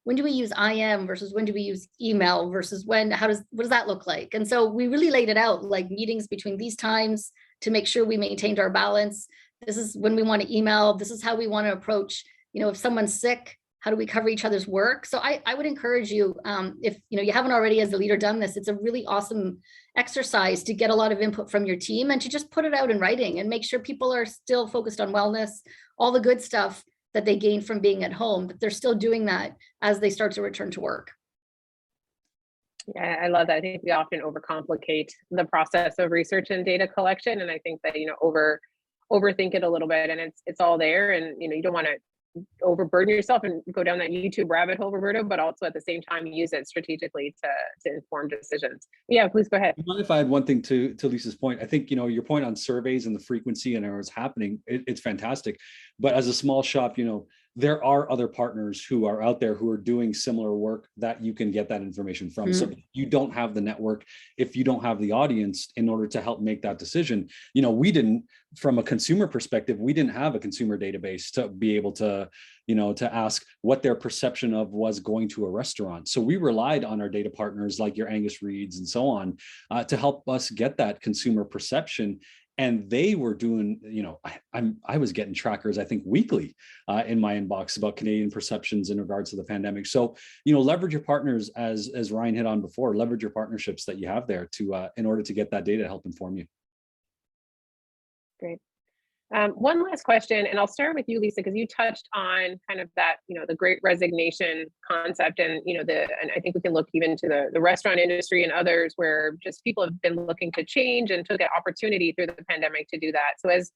when do we use IM versus when do we use email versus what does that look like? And so we really laid it out, like meetings between these times to make sure we maintained our balance. This is when we want to email. This is how we want to approach, if someone's sick, how do we cover each other's work? So I would encourage you, if you haven't already as a leader done this, it's a really awesome exercise to get a lot of input from your team and to just put it out in writing and make sure people are still focused on wellness, all the good stuff that they gain from being at home, but they're still doing that as they start to return to work. Yeah, I love that. I think we often overcomplicate the process of research and data collection. And I think that, overthink it a little bit, and it's all there. And, you don't want to overburden yourself and go down that YouTube rabbit hole, Roberto, but also at the same time use it strategically to inform decisions. Yeah, please go ahead. If I had one thing to Lisa's point, I think, your point on surveys and the frequency and what's happening, it's fantastic. But as a small shop, there are other partners who are out there who are doing similar work that you can get that information from. So you don't have the network, if you don't have the audience in order to help make that decision. We didn't, from a consumer perspective, we didn't have a consumer database to be able to, to ask what their perception of was going to a restaurant. So we relied on our data partners like your Angus Reid's and so on to help us get that consumer perception. And they were doing, I was getting trackers, I think, weekly in my inbox about Canadian perceptions in regards to the pandemic. So, leverage your partners, as Ryan hit on before, leverage your partnerships that you have there to in order to get that data to help inform you. Great. One last question, and I'll start with you, Lisa, because you touched on kind of that, the Great Resignation concept, and and I think we can look even to the restaurant industry and others where just people have been looking to change and took an opportunity through the pandemic to do that. So as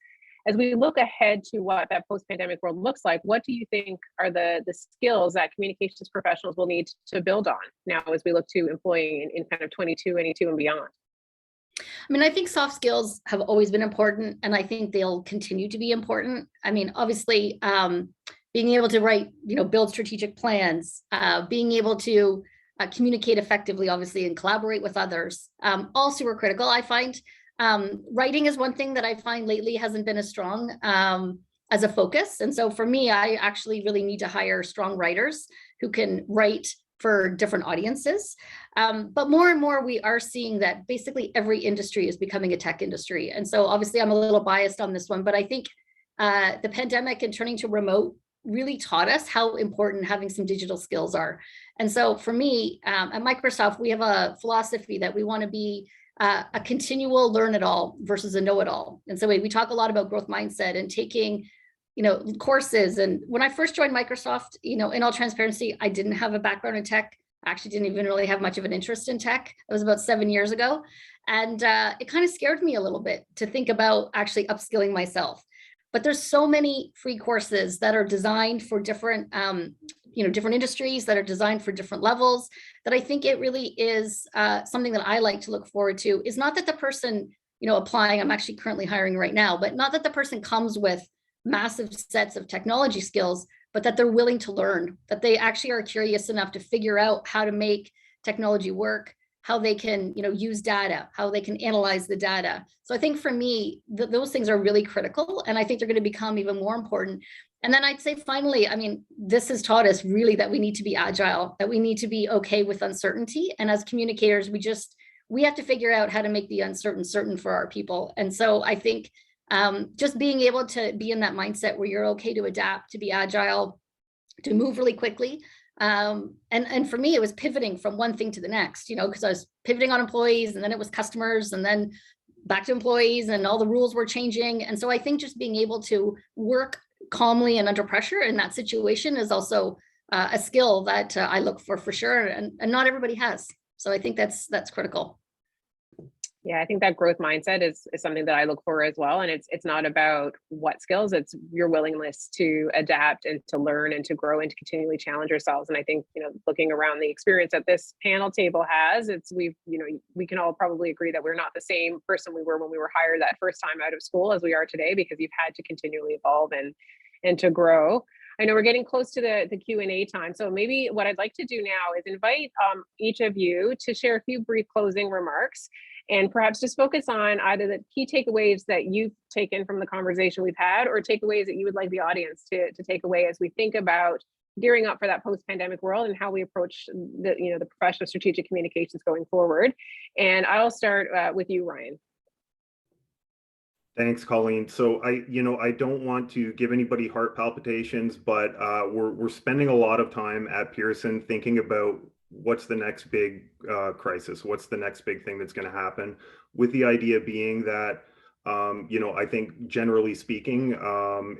we look ahead to what that post-pandemic world looks like, what do you think are the skills that communications professionals will need to build on now as we look to employing in kind of 22 and beyond? I think soft skills have always been important, and I think they'll continue to be important. Obviously, being able to write, build strategic plans, being able to communicate effectively, obviously, and collaborate with others, all super critical. I find writing is one thing that I find lately hasn't been as strong as a focus. And so for me, I actually really need to hire strong writers who can write for different audiences. But more and more, we are seeing that basically every industry is becoming a tech industry. And so obviously I'm a little biased on this one, but I think the pandemic and turning to remote really taught us how important having some digital skills are. And so for me, at Microsoft, we have a philosophy that we want to be a continual learn it all versus a know it all. And so we talk a lot about growth mindset and taking courses. And when I first joined Microsoft, in all transparency, I didn't have a background in tech. I actually didn't even really have much of an interest in tech. It was about 7 years ago. And it kind of scared me a little bit to think about actually upskilling myself. But there's so many free courses that are designed for different, different industries, that are designed for different levels, that I think it really is something that I like to look forward to. Is not that the person, applying, I'm actually currently hiring right now, but not that the person comes with massive sets of technology skills, but that they're willing to learn, that they actually are curious enough to figure out how to make technology work, how they can, use data, how they can analyze the data. So I think for me, those things are really critical, and I think they're going to become even more important. And then I'd say finally, this has taught us really that we need to be agile, that we need to be okay with uncertainty. And as communicators, we have to figure out how to make the uncertain certain for our people. And so I think just being able to be in that mindset where you're okay to adapt, to be agile, to move really quickly, And for me, it was pivoting from one thing to the next, because I was pivoting on employees, and then it was customers, and then back to employees, and all the rules were changing. And so I think just being able to work calmly and under pressure in that situation is also a skill that I look for sure, and not everybody has. So I think that's critical. Yeah, I think that growth mindset is something that I look for as well. And it's not about what skills, it's your willingness to adapt and to learn and to grow and to continually challenge ourselves. And I think, looking around the experience that this panel table has, we can all probably agree that we're not the same person we were when we were hired that first time out of school as we are today, because you've had to continually evolve and to grow. I know we're getting close to the Q&A time. So maybe what I'd like to do now is invite each of you to share a few brief closing remarks, and perhaps just focus on either the key takeaways that you've taken from the conversation we've had, or takeaways that you would like the audience to take away as we think about gearing up for that post-pandemic world and how we approach the profession of strategic communications going forward. And I'll start with you, Ryan. Thanks, Colleen. So I don't want to give anybody heart palpitations, but we're spending a lot of time at Pearson thinking about what's the next big crisis, what's the next big thing that's going to happen, with the idea being that I think generally speaking,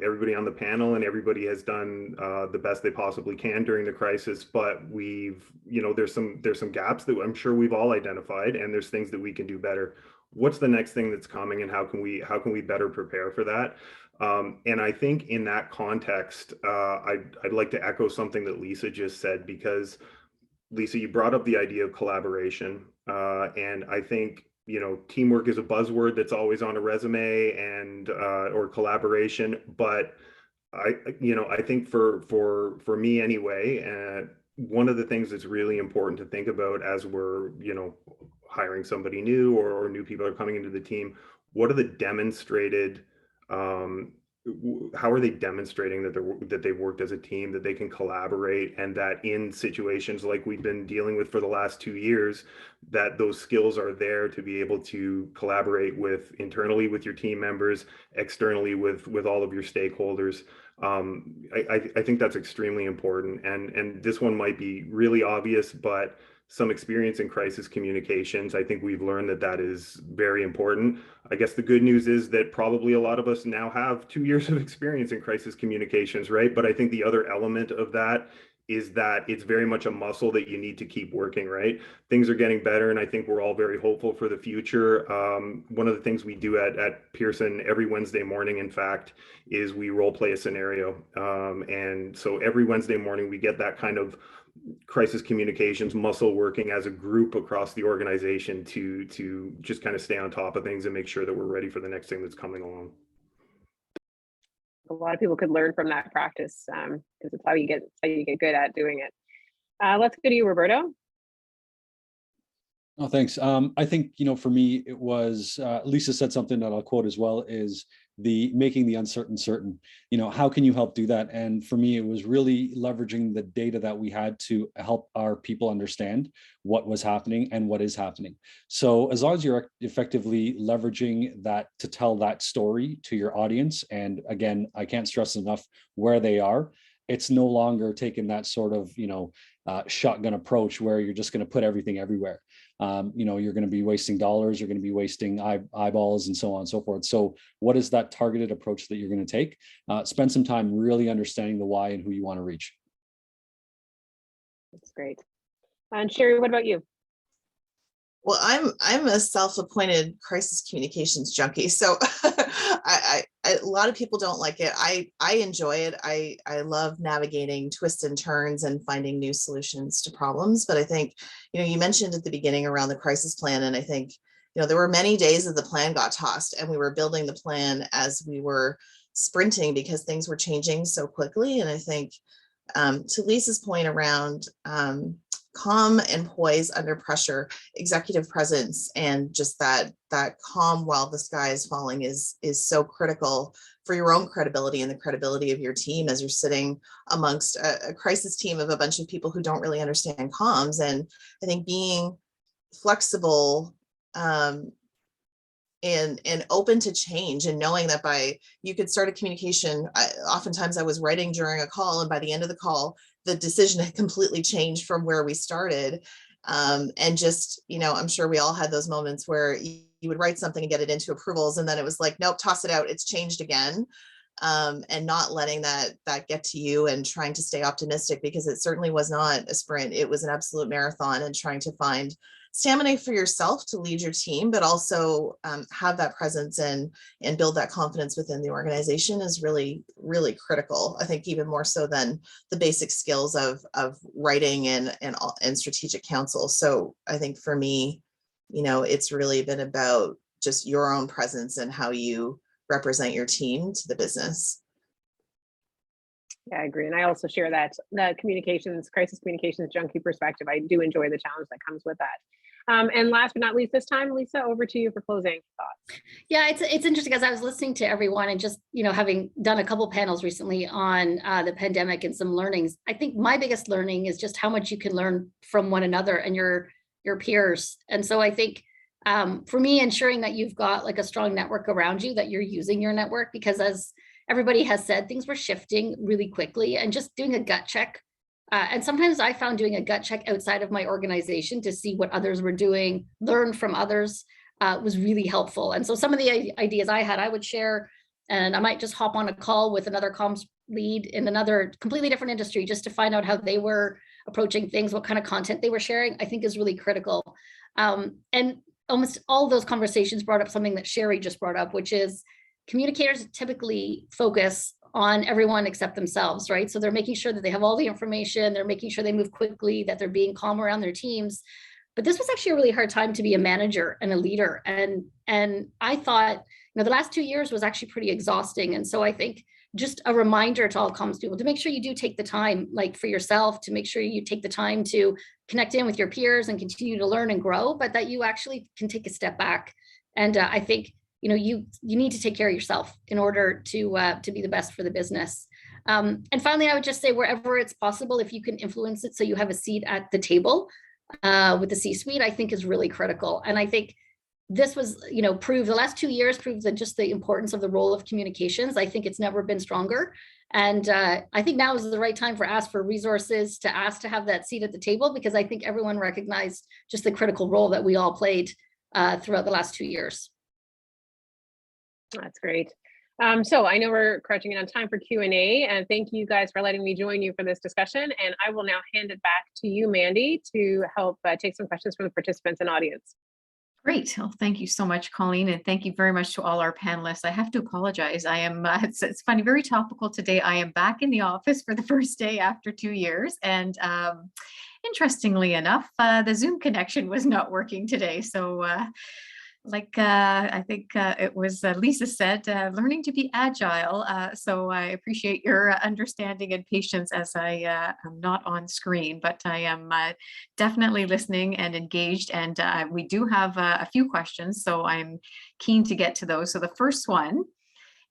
everybody on the panel and everybody has done the best they possibly can during the crisis, but there's some gaps that I'm sure we've all identified, and there's things that we can do better. What's the next thing that's coming, and how can we better prepare for that? And I think in that context, I'd like to echo something that Lisa just said, because Lisa, you brought up the idea of collaboration, and I think teamwork is a buzzword that's always on a resume, and or collaboration. But I think for me anyway, one of the things that's really important to think about as we're hiring somebody new, or new people are coming into the team, what are the demonstrated how are they demonstrating that they've worked as a team, that they can collaborate, and that in situations like we've been dealing with for the last 2 years, that those skills are there to be able to collaborate internally with your team members, externally with all of your stakeholders. I think that's extremely important, and this one might be really obvious, but some experience in crisis communications, I think we've learned that is very important. I guess the good news is that probably a lot of us now have 2 years of experience in crisis communications, right? But I think the other element of that is that it's very much a muscle that you need to keep working, right? Things are getting better, and I think we're all very hopeful for the future. One of the things we do at Pearson every Wednesday morning, in fact, is we role play a scenario. And so every Wednesday morning we get that kind of crisis communications muscle working as a group across the organization to just kind of stay on top of things and make sure that we're ready for the next thing that's coming along. A lot of people could learn from that practice, because it's how you get good at doing it. Let's go to you, Roberto. Oh, thanks. I think, for me, it was, Lisa said something that I'll quote as well, is the making the uncertain certain. How can you help do that? And for me, it was really leveraging the data that we had to help our people understand what was happening and what is happening. So as long as you're effectively leveraging that to tell that story to your audience, and again, I can't stress enough where they are, it's no longer taking that sort of, shotgun approach where you're just going to put everything everywhere. You're going to be wasting dollars, you're going to be wasting eyeballs, and so on and so forth. So what is that targeted approach that you're going to take? Spend some time really understanding the why and who you want to reach. That's great. And Sherry, what about you? Well, I'm a self-appointed crisis communications junkie, so a lot of people don't like it. I enjoy it. I love navigating twists and turns and finding new solutions to problems. But I think, you mentioned at the beginning around the crisis plan, and I think, there were many days that the plan got tossed, and we were building the plan as we were sprinting because things were changing so quickly. And I think, to Lisa's point around calm and poise under pressure, executive presence, and just that calm while the sky is falling is so critical for your own credibility and the credibility of your team as you're sitting amongst a crisis team of a bunch of people who don't really understand comms. And I think being flexible and open to change, and knowing that you could start a communication. Oftentimes I was writing during a call, and by the end of the call, the decision had completely changed from where we started. And just, I'm sure we all had those moments where you would write something and get it into approvals, and then it was like, nope, toss it out, it's changed again. And not letting that get to you, and trying to stay optimistic, because it certainly was not a sprint. It was an absolute marathon, and trying to find stamina for yourself to lead your team, but also have that presence and build that confidence within the organization is really, really critical. I think even more so than the basic skills of writing and strategic counsel. So I think for me, it's really been about just your own presence and how you represent your team to the business. Yeah, I agree. And I also share that the crisis communications junkie perspective. I do enjoy the challenge that comes with that. And last but not least, this time, Lisa, over to you for closing thoughts. Yeah, it's interesting, as I was listening to everyone and just, having done a couple panels recently on the pandemic and some learnings, I think my biggest learning is just how much you can learn from one another and your peers. And so I think for me, ensuring that you've got like a strong network around you, that you're using your network, because as everybody has said, things were shifting really quickly, and just doing a gut check. And sometimes I found doing a gut check outside of my organization to see what others were doing, learn from others, was really helpful. And so some of the ideas I had, I would share, and I might just hop on a call with another comms lead in another completely different industry just to find out how they were approaching things, what kind of content they were sharing, I think is really critical. And almost all of those conversations brought up something that Sherry just brought up, which is communicators typically focus on everyone except themselves, right? So they're making sure that they have all the information, they're making sure they move quickly, that they're being calm around their teams. But this was actually a really hard time to be a manager and a leader. And I thought, the last 2 years was actually pretty exhausting. And so I think just a reminder to all comms people to make sure you do take the time, like for yourself, to make sure you take the time to connect in with your peers and continue to learn and grow, but that you actually can take a step back. And I think, you need to take care of yourself in order to be the best for the business. And finally, I would just say, wherever it's possible, if you can influence it so you have a seat at the table with the C-suite, I think is really critical. And I think this was, proved, the last 2 years proved that just the importance of the role of communications. I think it's never been stronger. And I think now is the right time for ask for resources, to ask to have that seat at the table, because I think everyone recognized just the critical role that we all played throughout the last 2 years. That's great. So I know we're crouching in on time for Q&A, and thank you guys for letting me join you for this discussion. And I will now hand it back to you, Mandy, to help take some questions from the participants and audience. Great. Well, thank you so much, Colleen, and thank you very much to all our panelists. I have to apologize. I am, it's funny, very topical today. I am back in the office for the first day after 2 years. And interestingly enough, the Zoom connection was not working today. So I think it was Lisa said, learning to be agile. So I appreciate your understanding and patience as I am not on screen, but I am definitely listening and engaged. And we do have a few questions, so I'm keen to get to those. So the first one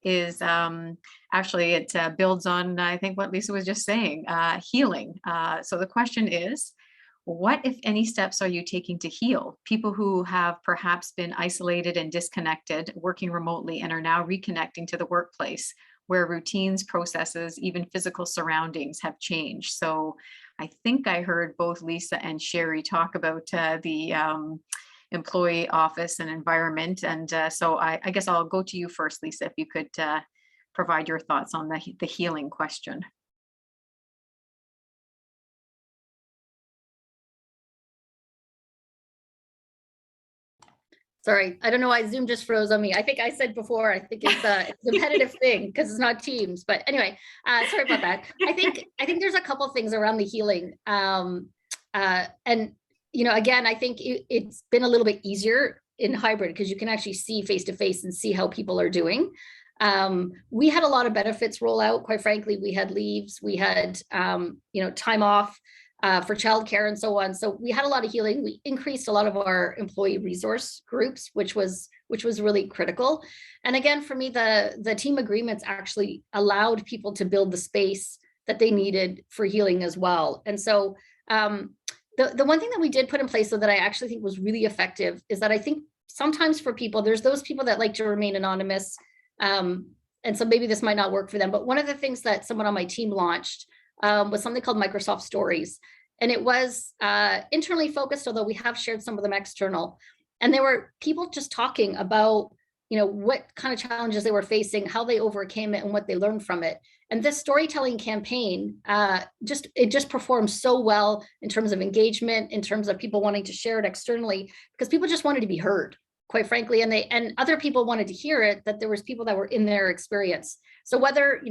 is actually it builds on, I think, what Lisa was just saying, healing. So the question is, what, if any, steps are you taking to heal people who have perhaps been isolated and disconnected, working remotely, and are now reconnecting to the workplace where routines, processes, even physical surroundings have changed? So I think I heard both Lisa and Sherry talk about the employee office and environment. And so I guess I'll go to you first, Lisa, if you could provide your thoughts on the healing question. Sorry, I don't know why Zoom just froze on me. I think I said before, I think it's a competitive thing because it's not Teams. But anyway, sorry about that. I think there's a couple things around the healing. And, again, I think it's been a little bit easier in hybrid because you can actually see face-to-face and see how people are doing. We had a lot of benefits roll out. Quite frankly, we had leaves, we had, time off. For childcare and so on. So we had a lot of healing. We increased a lot of our employee resource groups, which was really critical. And again, for me, the team agreements actually allowed people to build the space that they needed for healing as well. And so the one thing that we did put in place, so that I actually think was really effective, is that I think sometimes for people, there's those people that like to remain anonymous. And so maybe this might not work for them. But one of the things that someone on my team launched was something called Microsoft Stories. And it was internally focused, although we have shared some of them external. And there were people just talking about, what kind of challenges they were facing, how they overcame it, and what they learned from it. And this storytelling campaign, it just performed so well in terms of engagement, in terms of people wanting to share it externally, because people just wanted to be heard, quite frankly, and other people wanted to hear it, that there was people that were in their experience. So whether,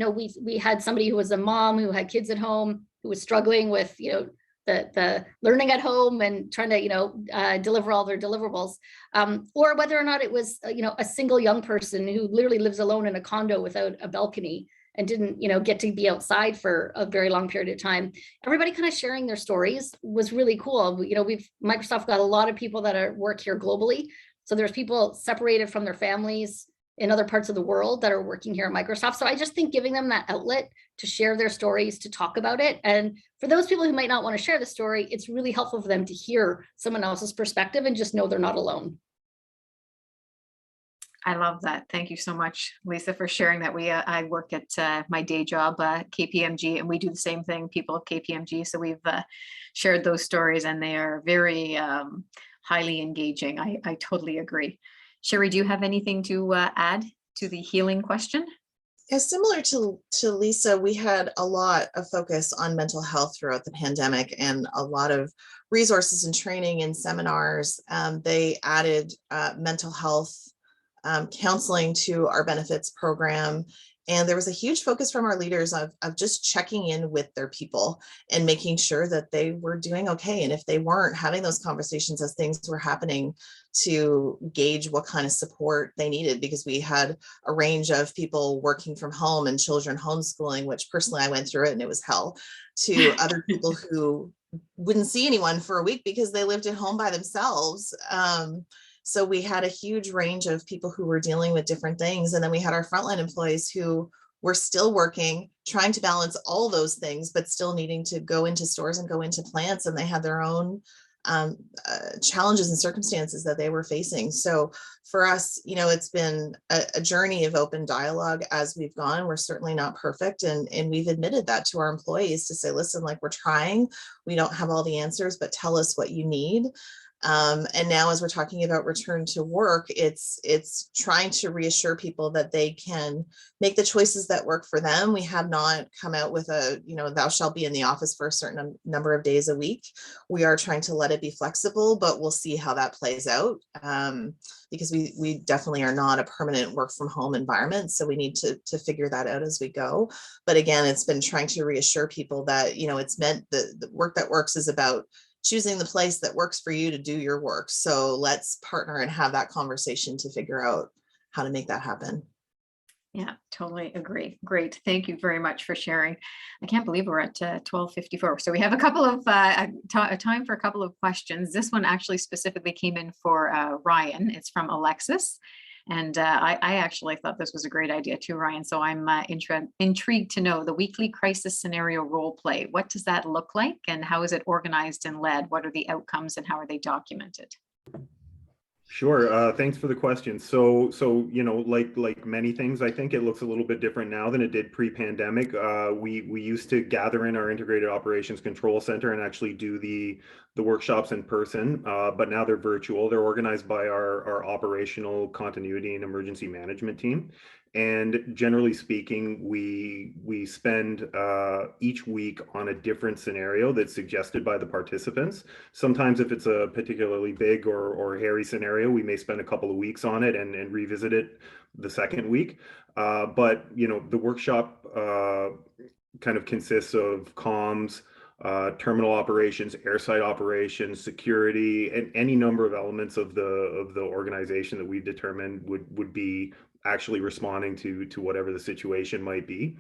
we had somebody who was a mom who had kids at home, who was struggling with, the learning at home and trying to, deliver all their deliverables, or whether or not it was, a single young person who literally lives alone in a condo without a balcony and didn't, get to be outside for a very long period of time. Everybody kind of sharing their stories was really cool. Microsoft got a lot of people that work here globally. So there's people separated from their families in other parts of the world that are working here at Microsoft. So I just think giving them that outlet to share their stories, to talk about it. And for those people who might not want to share the story, it's really helpful for them to hear someone else's perspective and just know they're not alone. I love that. Thank you so much, Lisa, for sharing that. I work at my day job, KPMG, and we do the same thing, people of KPMG. So we've shared those stories, and they are very highly engaging. I totally agree. Sherry, do you have anything to add to the healing question? Yeah, similar to Lisa, we had a lot of focus on mental health throughout the pandemic and a lot of resources and training and seminars. They added mental health counseling to our benefits program. And there was a huge focus from our leaders of just checking in with their people and making sure that they were doing okay. And if they weren't, having those conversations as things were happening to gauge what kind of support they needed, because we had a range of people working from home and children homeschooling, which personally I went through it and it was hell, to other people who wouldn't see anyone for a week because they lived at home by themselves. So we had a huge range of people who were dealing with different things. And then we had our frontline employees who were still working, trying to balance all those things, but still needing to go into stores and go into plants. And they had their own challenges and circumstances that they were facing. So for us, it's been a journey of open dialogue as we've gone. We're certainly not perfect. And we've admitted that to our employees to say, listen, like, we're trying, we don't have all the answers, but tell us what you need. And now as we're talking about return to work, it's trying to reassure people that they can make the choices that work for them. We have not come out with a, thou shalt be in the office for a certain number of days a week. We are trying to let it be flexible, but we'll see how that plays out, because we definitely are not a permanent work from home environment. So we need to figure that out as we go. But again, it's been trying to reassure people that, it's meant the work that works is about choosing the place that works for you to do your work. So let's partner and have that conversation to figure out how to make that happen. Yeah, totally agree. Great. Thank you very much for sharing. I can't believe we're at 12:54. So we have a couple of time for a couple of questions. This one actually specifically came in for Ryan. It's from Alexis. And I actually thought this was a great idea too, Ryan. So I'm intrigued to know the weekly crisis scenario role play. What does that look like, and how is it organized and led? What are the outcomes and how are they documented? Sure. Thanks for the question. So like many things, I think it looks a little bit different now than it did pre-pandemic. We used to gather in our integrated operations control center and actually do the workshops in person, but now they're virtual. They're organized by our operational continuity and emergency management team. And generally speaking, we spend each week on a different scenario that's suggested by the participants. Sometimes if it's a particularly big or hairy scenario, we may spend a couple of weeks on it and revisit it the second week. But the workshop kind of consists of comms, terminal operations, airside operations, security, and any number of elements of the organization that we've determined would be actually responding to whatever the situation might be.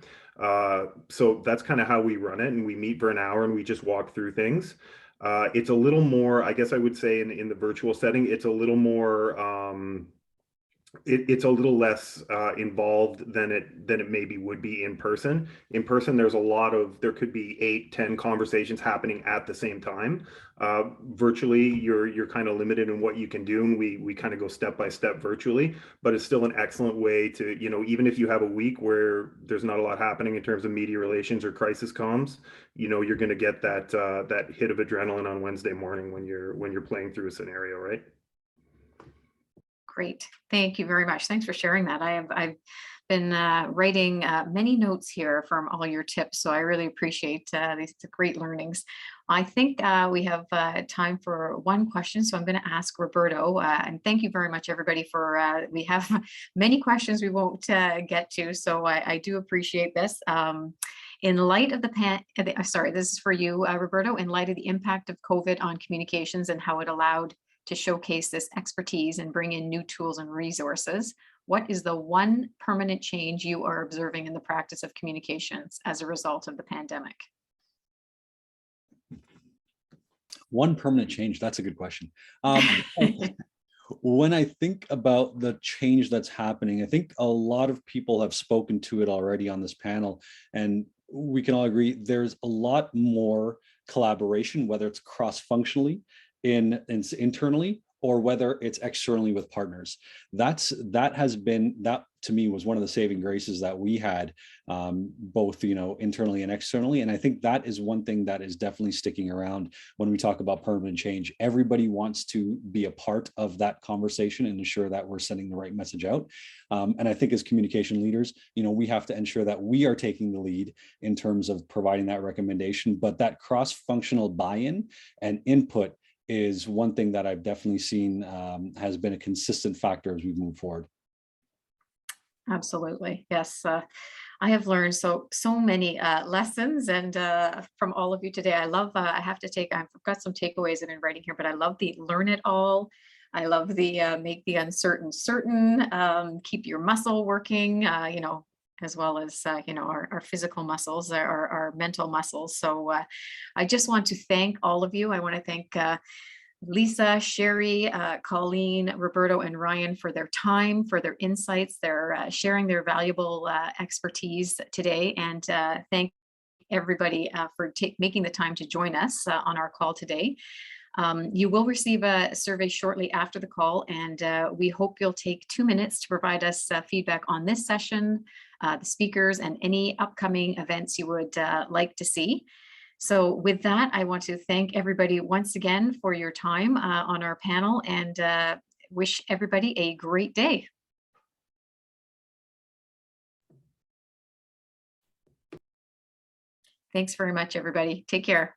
So that's kind of how we run it, and we meet for an hour and we just walk through things. It's a little more, I guess I would say in the virtual setting, it's a little more it's a little less involved than it maybe would be in person. In person, there could be 8-10 conversations happening at the same time. Virtually, you're kind of limited in what you can do, and we kind of go step by step virtually. But it's still an excellent way to, even if you have a week where there's not a lot happening in terms of media relations or crisis comms, you're going to get that hit of adrenaline on Wednesday morning when you're playing through a scenario, right? Great. Thank you very much. Thanks for sharing that. I've been writing many notes here from all your tips, so I really appreciate these great learnings. I think we have time for one question, so I'm going to ask Roberto. And thank you very much, everybody, for we have many questions we won't get to, so I do appreciate this. In light of sorry, this is for you, Roberto. In light of the impact of COVID on communications and how it allowed to showcase this expertise and bring in new tools and resources, what is the one permanent change you are observing in the practice of communications as a result of the pandemic? One permanent change, that's a good question. When I think about the change that's happening, I think a lot of people have spoken to it already on this panel, and we can all agree there's a lot more collaboration, whether it's cross-functionally, internally, or whether it's externally with partners. That to me was one of the saving graces that we had, both internally and externally. And I think that is one thing that is definitely sticking around when we talk about permanent change. Everybody wants to be a part of that conversation and ensure that we're sending the right message out. And I think as communication leaders, we have to ensure that we are taking the lead in terms of providing that recommendation, but that cross-functional buy-in and input is one thing that I've definitely seen has been a consistent factor as we move forward. Absolutely. Yes. I have learned so many lessons and from all of you today. I love, I've got some takeaways that I'm writing here, but I love the learn it all. I love the make the uncertain certain, keep your muscle working, as well as, our physical muscles, our mental muscles. So I just want to thank all of you. I want to thank Lisa, Sherry, Colleen, Roberto, and Ryan for their time, for their insights, their sharing their valuable expertise today. And thank everybody for making the time to join us on our call today. You will receive a survey shortly after the call, and we hope you'll take 2 minutes to provide us feedback on this session, the speakers, and any upcoming events you would like to see. So with that, I want to thank everybody once again for your time on our panel, and wish everybody a great day. Thanks very much, everybody. Take care.